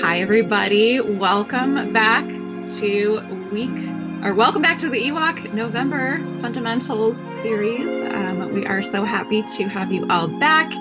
Hi, everybody. Welcome back to the EWOC November Fundamentals series. We are so happy to have you all back.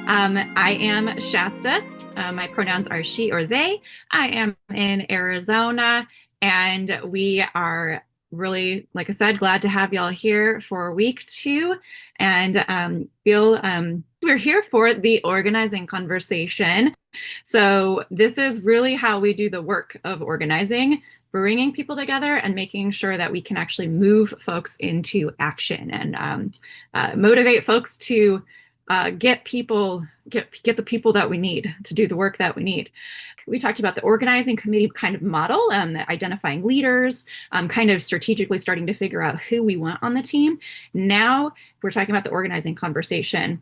I am Shasta. My pronouns are she or they. I am in Arizona, and we are really, like I said, glad to have y'all here for week 2. And we're here for the organizing conversation. So this is really how we do the work of organizing, bringing people together and making sure that we can actually move folks into action and motivate folks to get the people that we need to do the work that we need. We talked about the organizing committee kind of model, the identifying leaders, kind of strategically starting to figure out who we want on the team. Now we're talking about the organizing conversation.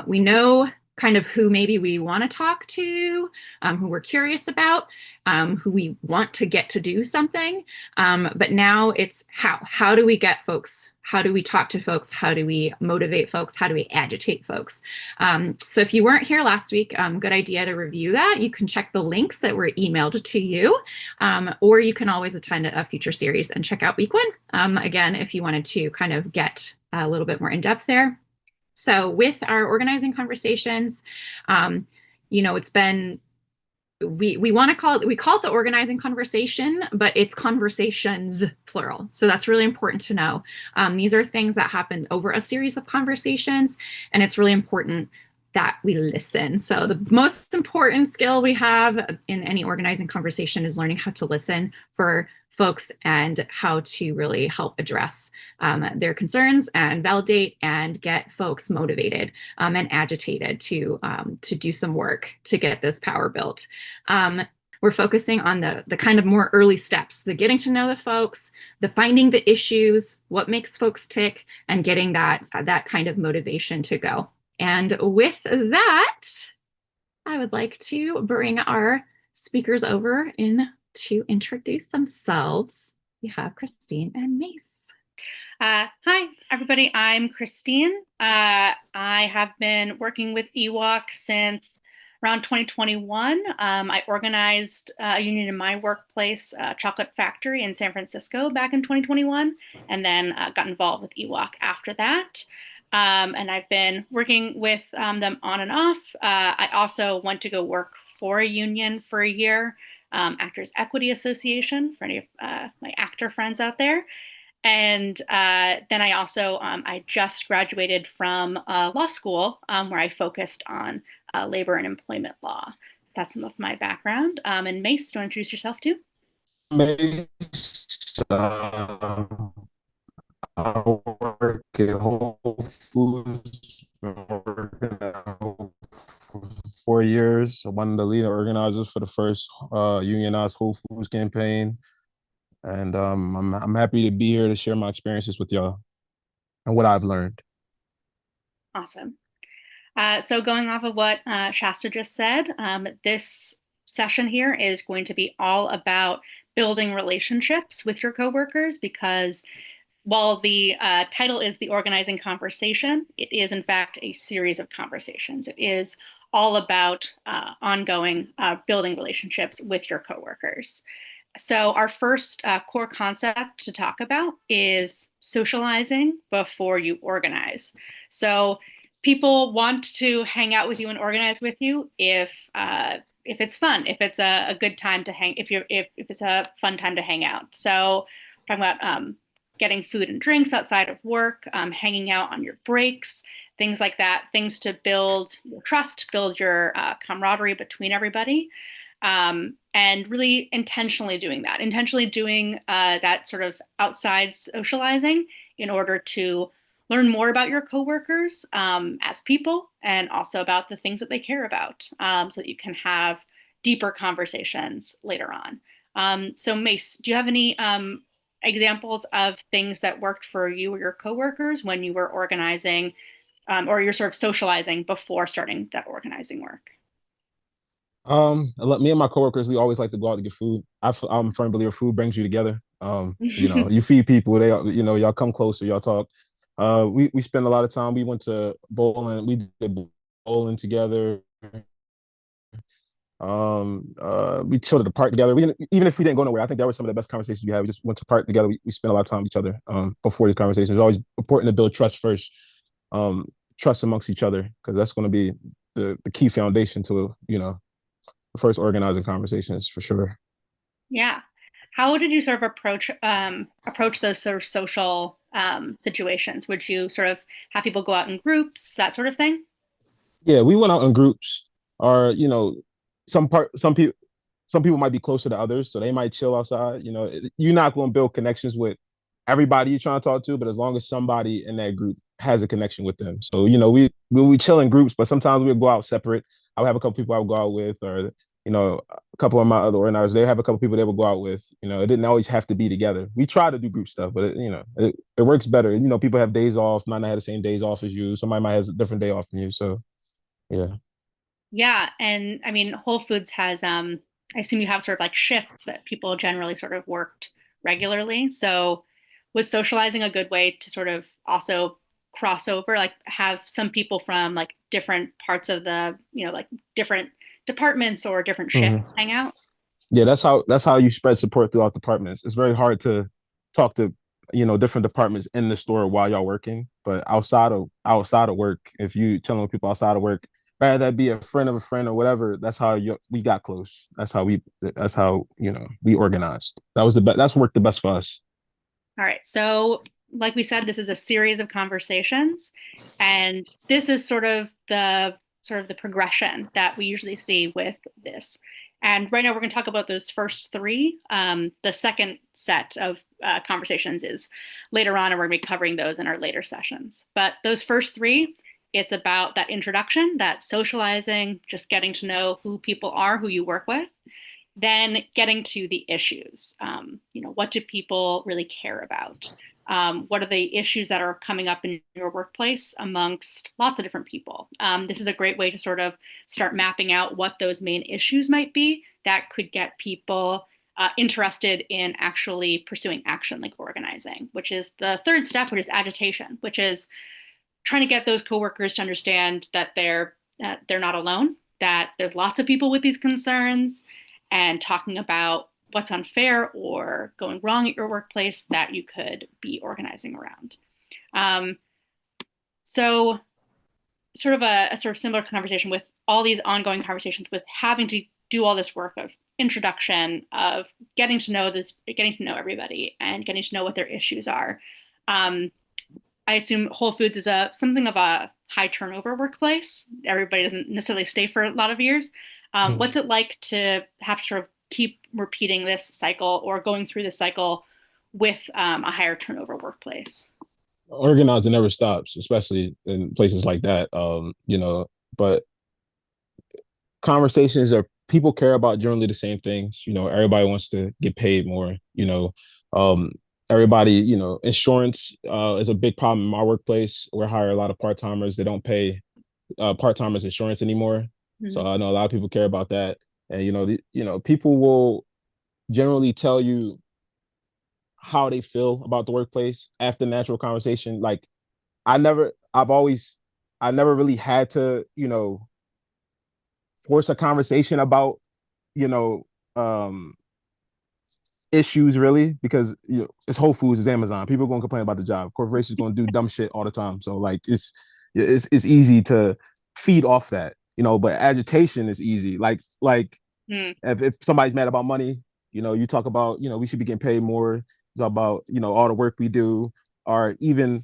We know kind of who maybe we want to talk to, who we're curious about, who we want to get to do something. But now it's how. How do we get folks? How do we talk to folks? How do we motivate folks? How do we agitate folks? So if you weren't here last week, good idea to review that. You can check the links that were emailed to you, or you can always attend a future series and check out week 1. Again, if you wanted to kind of get a little bit more in depth there. So with our organizing conversations, it's been, we want to call it the organizing conversation, but it's conversations plural. So that's really important to know. These are things that happen over a series of conversations, and it's really important that we listen. So the most important skill we have in any organizing conversation is learning how to listen for folks and how to really help address their concerns and validate and get folks motivated and agitated to do some work to get this power built. We're focusing on the kind of more early steps, the getting to know the folks, the finding the issues, what makes folks tick, and getting that kind of motivation to go. And with that, I would like to bring our speakers over to introduce themselves. We have Christine and Mace. Hi, everybody. I'm Christine. I have been working with EWOC since around 2021. I organized a union in my workplace, Chocolate Factory in San Francisco back in 2021, and then got involved with EWOC after that. And I've been working with them on and off. I also went to go work for a union for a year, Actors Equity Association, for any of my actor friends out there. And then I also, I just graduated from law school where I focused on labor and employment law. So that's some of my background. And Mace, do you want to introduce yourself too? Mace, I work at Whole Foods. Been working at Whole Foods for 4 years. I'm one of the lead organizers for the first unionized Whole Foods campaign. And I'm happy to be here to share my experiences with y'all and what I've learned. Awesome. So going off of what Shasta just said, this session here is going to be all about building relationships with your coworkers, because while the title is the organizing conversation, it is in fact a series of conversations. It is all about ongoing building relationships with your coworkers. So our first core concept to talk about is socializing before you organize. So people want to hang out with you and organize with you if it's fun, if it's a good time to hang, if it's a fun time to hang out. So we're talking about getting food and drinks outside of work, hanging out on your breaks, things like that, things to build your trust, build your camaraderie between everybody. And really intentionally doing that sort of outside socializing in order to learn more about your coworkers as people, and also about the things that they care about, so that you can have deeper conversations later on. So Mace, do you have any examples of things that worked for you or your coworkers when you were organizing, or you're sort of socializing before starting that organizing work? Me and my coworkers, we always like to go out to get food. I'm a firm believer food brings you together. You feed people, y'all come closer, y'all talk. We spend a lot of time. We went to bowling, we did bowling together. We chilled at the park together. Even if we didn't go nowhere, I think that was some of the best conversations we had. We just went to park together. We spent a lot of time with each other before these conversations. It's always important to build trust first, trust amongst each other, because that's going to be the key foundation to, the first organizing conversations for sure. Yeah. How did you sort of approach those sort of social situations? Would you sort of have people go out in groups, that sort of thing? Yeah, we went out in groups, or some people might be closer to others, so they might chill outside. You're not going to build connections with everybody you're trying to talk to, but as long as somebody in that group has a connection with them. So, we chill in groups, but sometimes we'll go out separate. I'll have a couple people I would go out with, or a couple of my other organizers, they have a couple people they would go out with. It didn't always have to be together. We try to do group stuff, but it works better. People have days off, might not have the same days off as you. Somebody might have a different day off than you. So yeah. Yeah, and I mean, Whole Foods has, I assume you have sort of like shifts that people generally sort of worked regularly. So was socializing a good way to sort of also cross over, like have some people from like different parts of the, like different departments or different Mhm. shifts hang out? Yeah, that's how you spread support throughout departments. It's very hard to talk to different departments in the store while y'all working, but outside of work, if you telling people outside of work, rather that be a friend of a friend or whatever, that's how we got close. That's how we organized. That's worked the best for us. All right. So, like we said, this is a series of conversations, and this is sort of the progression that we usually see with this. And right now, we're going to talk about those first three. The second set of conversations is later on, and we're going to be covering those in our later sessions. But those first three, it's about that introduction, that socializing, just getting to know who people are, who you work with, then getting to the issues. What do people really care about? What are the issues that are coming up in your workplace amongst lots of different people? This is a great way to sort of start mapping out what those main issues might be that could get people interested in actually pursuing action like organizing, which is the third step, which is agitation, which is trying to get those coworkers to understand that they're not alone, that there's lots of people with these concerns, and talking about what's unfair or going wrong at your workplace that you could be organizing around. Um, so sort of a sort of similar conversation with all these ongoing conversations with having to do all this work of introduction, of getting to know everybody and getting to know what their issues are. Um, I assume Whole Foods is something of a high turnover workplace. Everybody doesn't necessarily stay for a lot of years. What's it like to have to sort of keep repeating this cycle or going through this cycle with a higher turnover workplace? Organizing never stops, especially in places like that. But conversations are people care about generally the same things. Everybody wants to get paid more. Um, everybody, insurance is a big problem in my workplace. We hire a lot of part timers. They don't pay part timers insurance anymore. So Mhm. I know a lot of people care about that, and people will generally tell you how they feel about the workplace after natural conversation. Like I never really had to force a conversation about you know um issues really, because it's Whole Foods, it's Amazon. People are gonna complain about the job. Corporations gonna do dumb shit all the time. So like it's easy to feed off that. But agitation is easy. Like Mm. if somebody's mad about money, you talk about, we should be getting paid more. Talk about, all the work we do, or even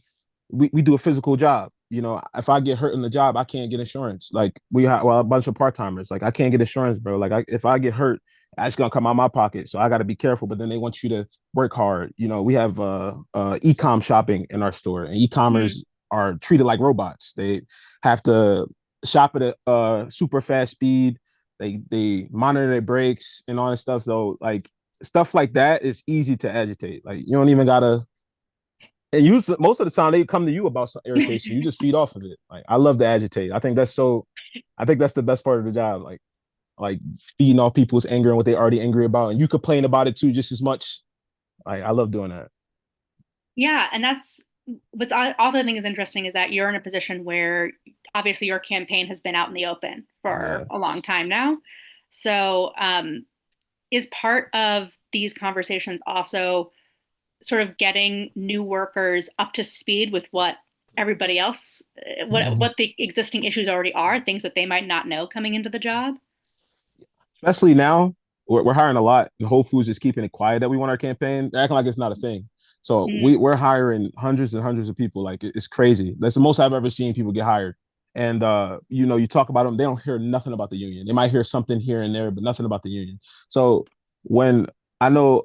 we do a physical job. If I get hurt in the job, I can't get insurance. Like we have a bunch of part timers. Like I can't get insurance, bro. Like if I get hurt, it's gonna come out of my pocket. So I got to be careful. But then they want you to work hard. We have e-com shopping in our store, and Mm. e-commerce are treated like robots. They have to shop at a super fast speed. They monitor their breaks and all that stuff. So like stuff like that is easy to agitate. Like you don't even gotta. And most of the time they come to you about some irritation. You just feed off of it. Like I love to agitate. I think that's so. I think that's the best part of the job. Like feeding off people's anger and what they're already angry about, and you complain about it too just as much. Like I love doing that. Yeah, and that's what's also I think is interesting is that you're in a position where obviously your campaign has been out in the open for Yeah. a long time now. So is part of these conversations also sort of getting new workers up to speed with what everybody else, what the existing issues already are, things that they might not know coming into the job? Especially now, we're hiring a lot. And Whole Foods is keeping it quiet that we want our campaign. They're acting like it's not a thing. So Mm. we're hiring hundreds and hundreds of people. Like it's crazy. That's the most I've ever seen people get hired. And you talk about them, they don't hear nothing about the union. They might hear something here and there, but nothing about the union. So when I know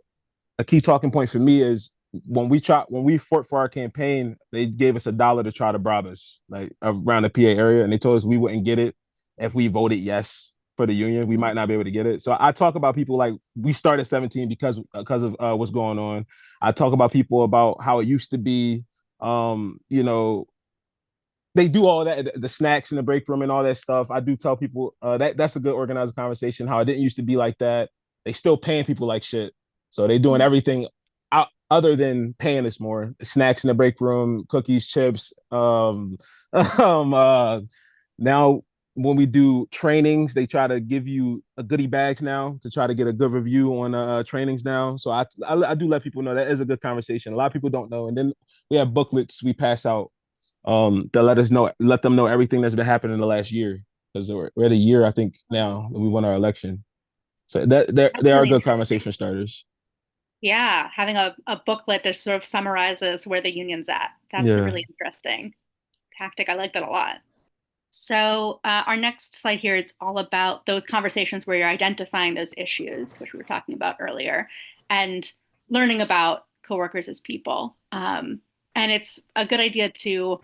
a key talking point for me is when we fought for our campaign, they gave us $1 to try to bribe us, like around the PA area, and they told us we wouldn't get it if we voted yes for the union. We might not be able to get it. So I talk about people like we started 17 because of what's going on. I talk about people about how it used to be. You know, they do all that, the snacks in the break room and all that stuff. I do tell people that's a good organized conversation. How it didn't used to be like that. They still paying people like shit, so they doing everything out, other than paying us more. Snacks in the break room, cookies, chips. Um, uh, Now when we do trainings, they try to give you a goodie bags now to try to get a good review on trainings now. So I do let people know that is a good conversation. A lot of people don't know, and then we have booklets we pass out to let them know everything that's been happening in the last year, because we're at a year I think now that we won our election. So That's they are really good interesting. conversation starters. Yeah, having a booklet that sort of summarizes where the union's at. That's a Yeah. really interesting tactic. I like that a lot. So our next slide here is all about those conversations where you're identifying those issues, which we were talking about earlier, and learning about coworkers as people. And it's a good idea to,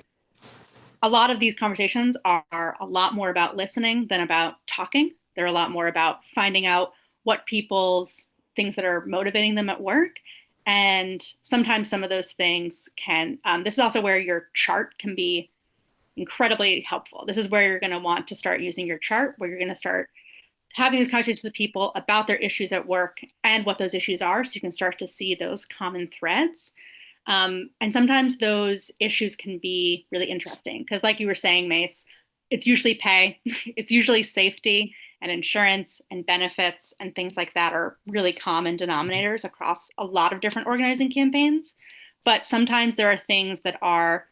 a lot of these conversations are a lot more about listening than about talking. They're a lot more about finding out what people's things that are motivating them at work. And sometimes some of those things can, this is also where your chart can be incredibly helpful. This is where you're going to want to start using your chart, where you're going to start having these conversations with people about their issues at work and what those issues are, so you can start to see those common threads. And sometimes those issues can be really interesting because, like you were saying, Mace, it's usually pay, it's usually safety and insurance and benefits and things like that are really common denominators across a lot of different organizing campaigns. But sometimes there are things that are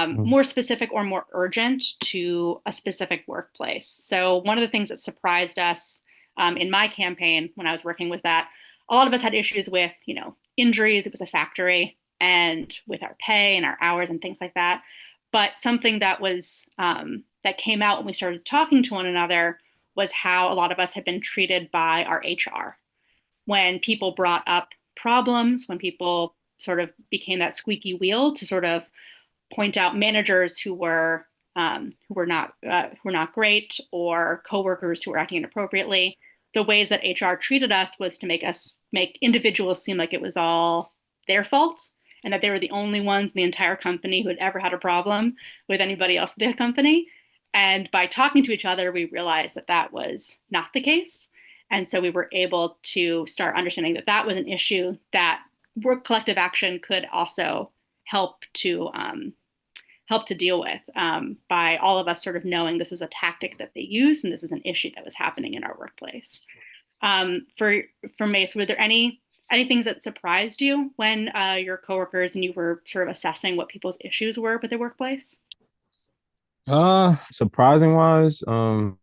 more specific or more urgent to a specific workplace. So one of the things that surprised us in my campaign when I was working was that a lot of us had issues with, injuries. It was a factory, and with our pay and our hours and things like that. But something that was that came out when we started talking to one another was how a lot of us had been treated by our HR. When people brought up problems, when people sort of became that squeaky wheel to sort of point out managers who were not great, or coworkers who were acting inappropriately. The ways that HR treated us was to make individuals seem like it was all their fault and that they were the only ones in the entire company who had ever had a problem with anybody else in the company. And by talking to each other, we realized that that was not the case. And so we were able to start understanding that that was an issue that work collective action could also help to deal with, by all of us sort of knowing this was a tactic that they used and this was an issue that was happening in our workplace. For Mace, were there any things that surprised you when your coworkers and you were sort of assessing what people's issues were with their workplace? Surprising wise, I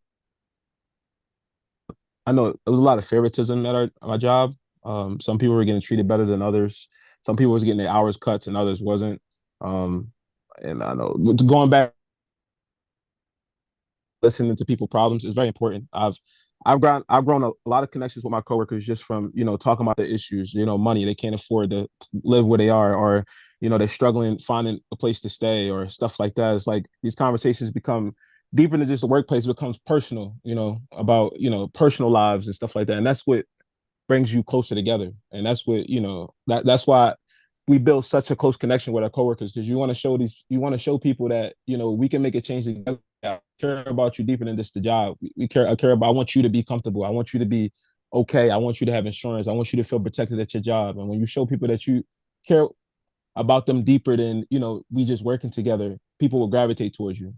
know there was a lot of favoritism at my job. Some people were getting treated better than others. Some people was getting their hours cuts and others wasn't. Um, and I know going back, listening to people problems is very important. I've grown a lot of connections with my coworkers just from talking about the issues. Money, they can't afford to live where they are, or they're struggling finding a place to stay or stuff like that. It's like these conversations become deeper than just the workplace. It becomes personal, about personal lives and stuff like that, and that's what brings you closer together. And that's what that's why we build such a close connection with our coworkers, because you want to show people that we can make a change together. I care about you deeper than just the job. I care about, I want you to be comfortable. I want you to be okay. I want you to have insurance. I want you to feel protected at your job. And when you show people that you care about them deeper than we just working together, people will gravitate towards you.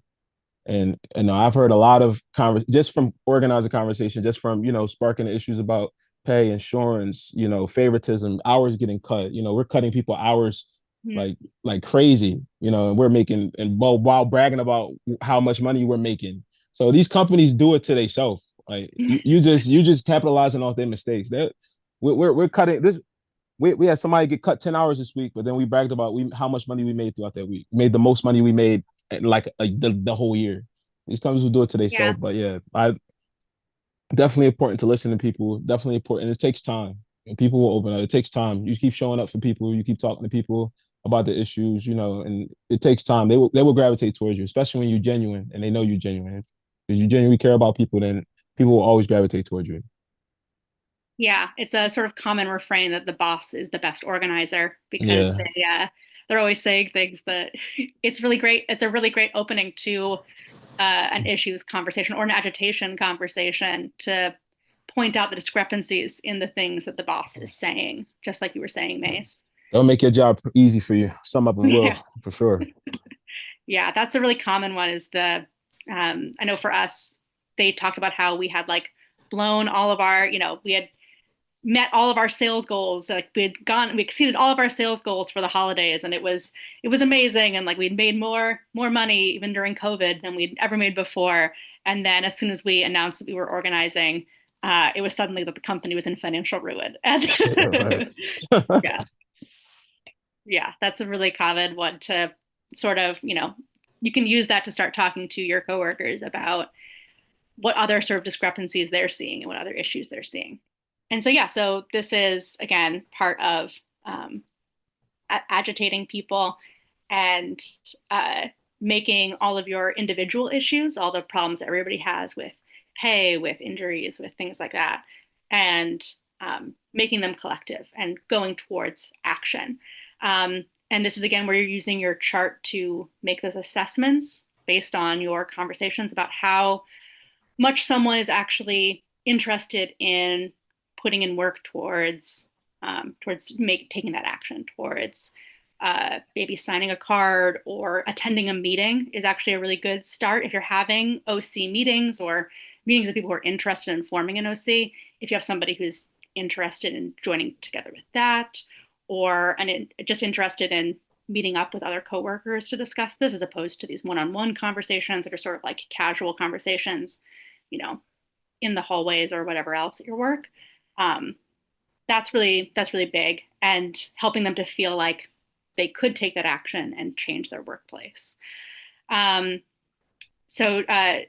And I've heard a lot of just from organizing conversation, just from sparking issues about pay, insurance, favoritism, hours getting cut. We're cutting people hours Mhm. like crazy, and we're making and while bragging about how much money we're making. So these companies do it to themselves. Like you just capitalizing off their mistakes. That we're cutting this. We had somebody get cut 10 hours this week, but then we bragged about how much money we made throughout that week. We made the most money we made like the whole year. These companies will do it to Yeah. themselves, but yeah, I definitely important to listen to people. Definitely important. It takes time, and people will open up. It takes time. You keep showing up for people. You keep talking to people about the issues, and it takes time. They will gravitate towards you, especially when you're genuine and they know you're genuine. If you genuinely care about people, then people will always gravitate towards you. Yeah, it's a sort of common refrain that the boss is the best organizer because Yeah. they're always saying things that it's really great. It's a really great opening to an issues conversation or an agitation conversation to point out the discrepancies in the things that the boss is saying, just like you were saying, Mace. They'll make your job easy for you. Some of them will, Yeah. for sure. Yeah, that's a really common one is I know for us, they talked about how we had like blown all of our, we had met all of our sales goals. Like we exceeded all of our sales goals for the holidays, and it was amazing. And like we'd made more money even during COVID than we'd ever made before. And then as soon as we announced that we were organizing, it was suddenly that the company was in financial ruin. And Yeah, right. yeah, yeah, that's a really common one to sort of, you can use that to start talking to your coworkers about what other sort of discrepancies they're seeing and what other issues they're seeing. And so, yeah, so this is, again, part of agitating people and making all of your individual issues, all the problems that everybody has with pay, with injuries, with things like that, and making them collective and going towards action. And this is, again, where you're using your chart to make those assessments based on your conversations about how much someone is actually interested in putting in work towards taking that action towards maybe signing a card or attending a meeting is actually a really good start if you're having OC meetings or meetings with people who are interested in forming an OC. If you have somebody who's interested in joining together with that, or just interested in meeting up with other coworkers to discuss this, as opposed to these one-on-one conversations that are sort of like casual conversations, you know, in the hallways or whatever else at your work. Um, that's really big, and helping them to feel like they could take that action and change their workplace. Um,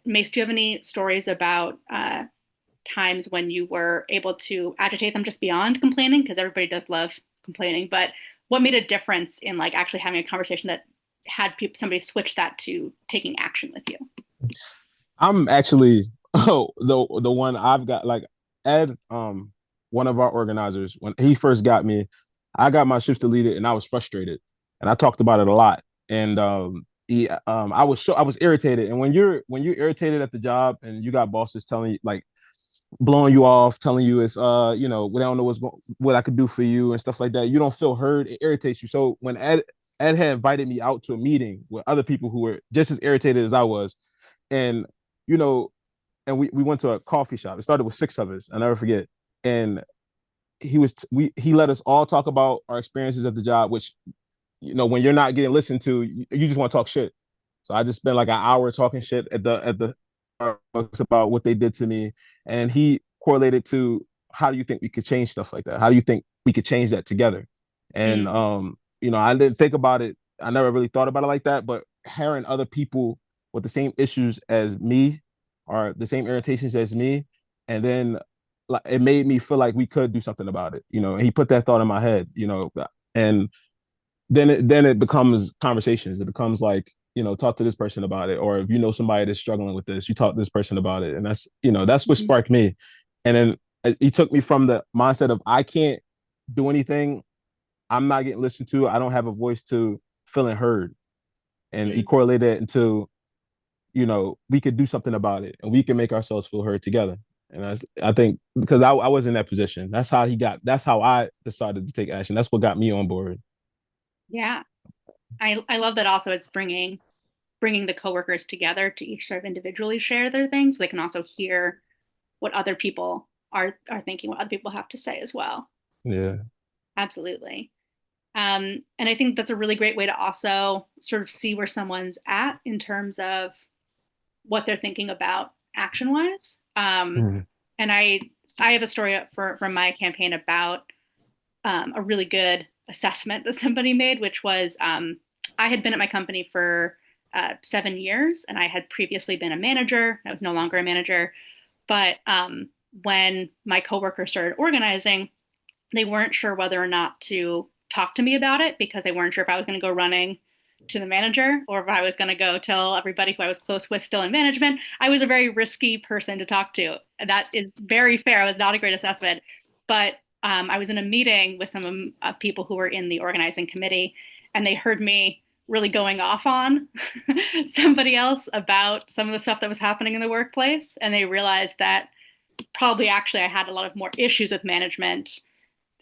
Mace, do you have any stories about times when you were able to agitate them just beyond complaining? Because everybody does love complaining, but what made a difference in like actually having a conversation that had somebody switch that to taking action with you? I'm actually the one I've got like Ed, one of our organizers, when he first got me, I got my shifts deleted and I was frustrated. And I talked about it a lot. And I was irritated. And when you're irritated at the job and you got bosses telling you like blowing you off, telling you it's we don't know what I could do for you and stuff like that, you don't feel heard. It irritates you. So when Ed had invited me out to a meeting with other people who were just as irritated as I was, and you know, and we went to a coffee shop. It started with six of us. I'll never forget. And he let us all talk about our experiences at the job, which when you're not getting listened to, you just want to talk shit. So I just spent like an hour talking shit at the about what they did to me, and he correlated to how do you think we could change stuff like that? How do you think we could change that together? And Mm. I didn't think about it. I never really thought about it like that, but hearing other people with the same issues as me or the same irritations as me, and then like it made me feel like we could do something about it. And he put that thought in my head. And then it becomes conversations. It becomes like, talk to this person about it. Or if you know somebody that's struggling with this, you talk to this person about it. And that's what Mhm. sparked me. And then he took me from the mindset of I can't do anything. I'm not getting listened to. I don't have a voice to feeling heard. And he Mm. correlated it into, we could do something about it and we can make ourselves feel heard together. And I think because I was in that position. That's how I decided to take action. That's what got me on board. Yeah, I love that also it's bringing bringing the coworkers together to each sort of individually share their things. They can also hear what other people are thinking, what other people have to say as well. Yeah. Absolutely. And I think that's a really great way to also sort of see where someone's at in terms of what they're thinking about action wise. Mhm. And I have a story from my campaign about a really good assessment that somebody made, which was I had been at my company for 7 years, and I had previously been a manager. I was no longer a manager, but when my coworkers started organizing, they weren't sure whether or not to talk to me about it because they weren't sure if I was going to go running to the manager or if I was going to go tell everybody who I was close with still in management. I was a very risky person to talk to. That is very fair. It was not a great assessment, but I was in a meeting with some people who were in the organizing committee, and they heard me really going off on somebody else about some of the stuff that was happening in the workplace. And they realized that probably actually I had a lot of more issues with management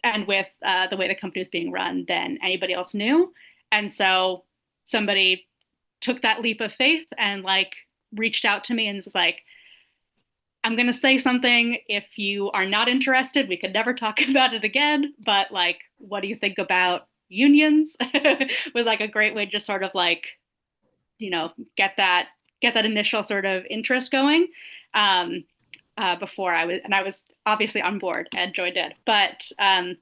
and with the way the company was being run than anybody else knew. And so somebody took that leap of faith and like reached out to me and was like, I'm going to say something. If you are not interested, we could never talk about it again. But like, what do you think about unions? Was like a great way to just sort of like, get that initial sort of interest going. Before I was obviously on board and joined it, but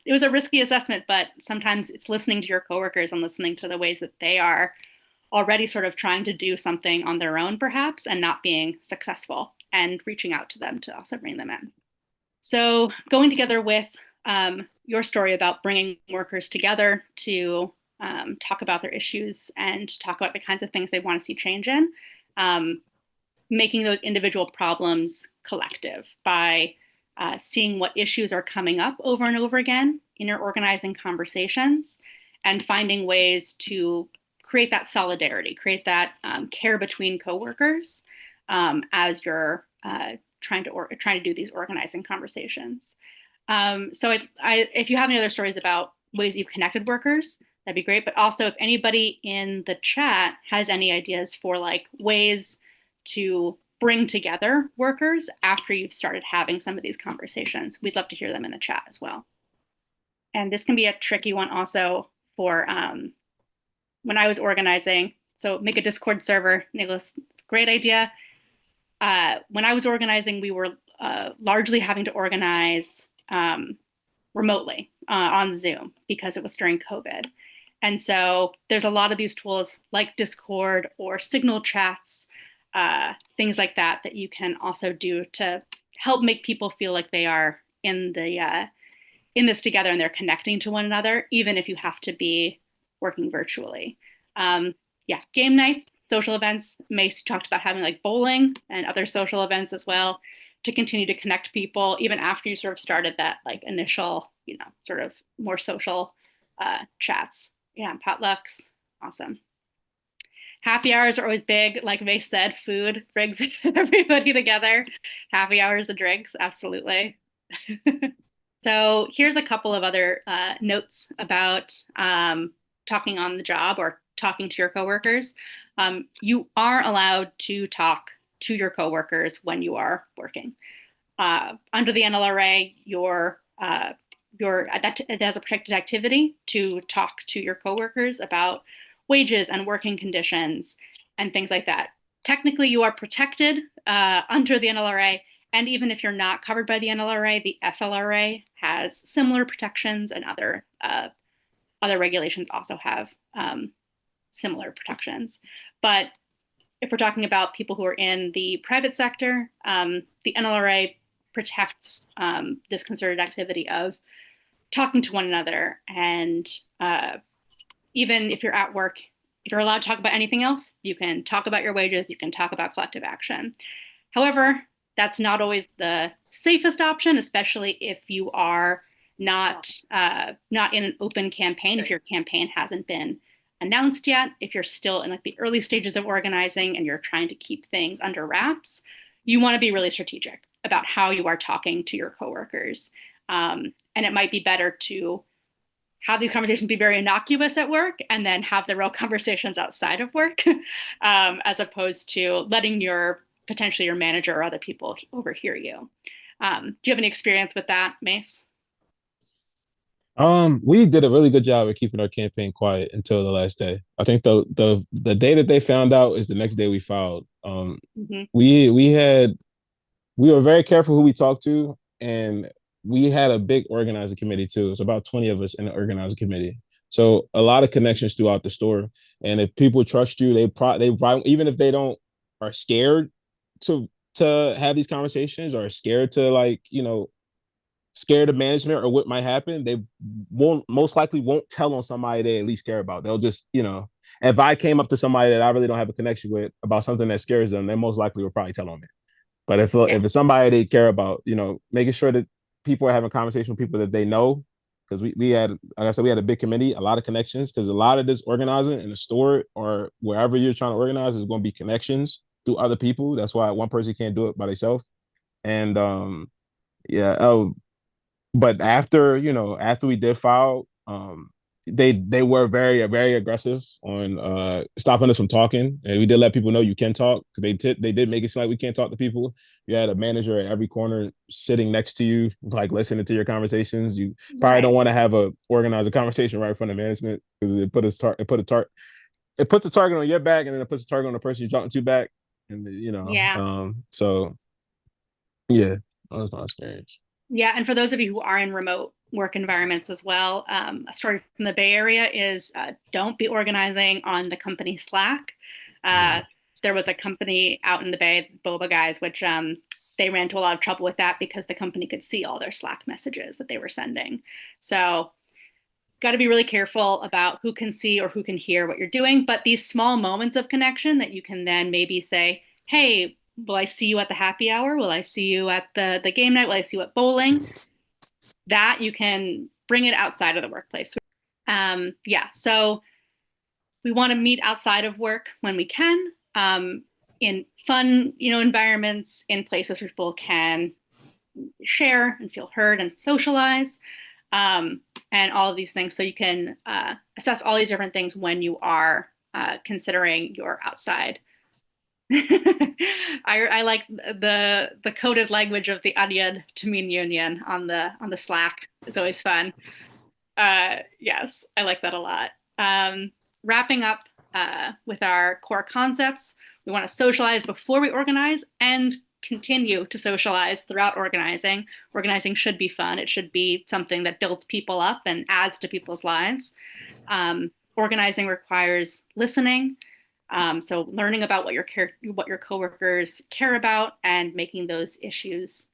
it was a risky assessment. But sometimes it's listening to your coworkers and listening to the ways that they are already sort of trying to do something on their own, perhaps, and not being successful, and reaching out to them to also bring them in. So going together with your story about bringing workers together to talk about their issues and talk about the kinds of things they want to see change in, making those individual problems collective by seeing what issues are coming up over and over again in your organizing conversations, and finding ways to create that solidarity, create that care between coworkers as you're trying to do these organizing conversations. So if you have any other stories about ways you've connected workers, that'd be great. But also, if anybody in the chat has any ideas for like ways to bring together workers after you've started having some of these conversations, we'd love to hear them in the chat as well. And this can be a tricky one also for when I was organizing. So make a Discord server, Nicholas, great idea. When I was organizing, we were largely having to organize remotely on Zoom because it was during COVID. And so there's a lot of these tools like Discord or Signal chats, things like that, that you can also do to help make people feel like they are in this together and they're connecting to one another, even if you have to be working virtually. Game nights, social events. Mace talked about having like bowling and other social events as well to continue to connect people, even after you sort of started that like initial, sort of more social chats. Yeah, potlucks, awesome. Happy hours are always big. Like Mace said, food brings everybody together. Happy hours and drinks, absolutely. So here's a couple of other notes about talking on the job or talking to your coworkers. You are allowed to talk to your coworkers when you are working. Under the NLRA, it has a protected activity to talk to your coworkers about wages and working conditions and things like that. Technically, you are protected under the NLRA. And even if you're not covered by the NLRA, the FLRA has similar protections, and other regulations also have similar protections. But if we're talking about people who are in the private sector, the NLRA protects this concerted activity of talking to one another. And even if you're at work, if you're allowed to talk about anything else, you can talk about your wages, you can talk about collective action. However, that's not always the safest option, especially if you are not in an open campaign, if your campaign hasn't been announced yet, if you're still in like the early stages of organizing and you're trying to keep things under wraps, you want to be really strategic about how you are talking to your coworkers. And it might be better to have these conversations be very innocuous at work and then have the real conversations outside of work, as opposed to letting potentially your manager or other people overhear you. Do you have any experience with that, Mace? We did a really good job of keeping our campaign quiet until the last day. I think the day that they found out is the next day we filed. Mm-hmm. We were very careful who we talked to, and we had a big organizing committee too. It's about 20 of us in the organizing committee. So a lot of connections throughout the store. And if people trust you, even if they don't are scared to have these conversations or scared to scared of management or what might happen, they most likely won't tell on somebody they at least care about. They'll just, if I came up to somebody that I really don't have a connection with about something that scares them, they most likely will probably tell on me. But if it's somebody they care about, making sure that people are having conversations with people that they know, because we had, like I said, we had a big committee, a lot of connections, because a lot of this organizing in the store or wherever you're trying to organize is going to be connections through other people. That's why one person can't do it by themselves. And yeah, but after we did file, they were very, very aggressive on stopping us from talking, and we did let people know you can talk, because they did make it seem like we can't talk to people. You had a manager at every corner sitting next to you, like listening to your conversations. You probably don't want to have organize a conversation right in front of management, because it puts a target on your back, and then it puts a target on the person you're talking to back, and so yeah, that was my experience. Yeah, and for those of you who are in remote work environments as well, a story from the Bay Area is don't be organizing on the company Slack. There was a company out in the Bay, Boba Guys, which they ran into a lot of trouble with that because the company could see all their Slack messages that they were sending. So got to be really careful about who can see or who can hear what you're doing. But these small moments of connection that you can then maybe say, hey, will I see you at the happy hour? Will I see you at the game night? Will I see you at bowling? That you can bring it outside of the workplace. So we want to meet outside of work when we can, in fun, environments, in places where people can share and feel heard and socialize, and all of these things. So you can assess all these different things when you are considering your outside. I like the coded language of the onion to mean union on the Slack. It's always fun. Yes, I like that a lot. Wrapping up with our core concepts, we want to socialize before we organize and continue to socialize throughout organizing. Organizing should be fun. It should be something that builds people up and adds to people's lives. Organizing requires listening. So learning about what your coworkers care about and making those issues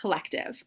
collective.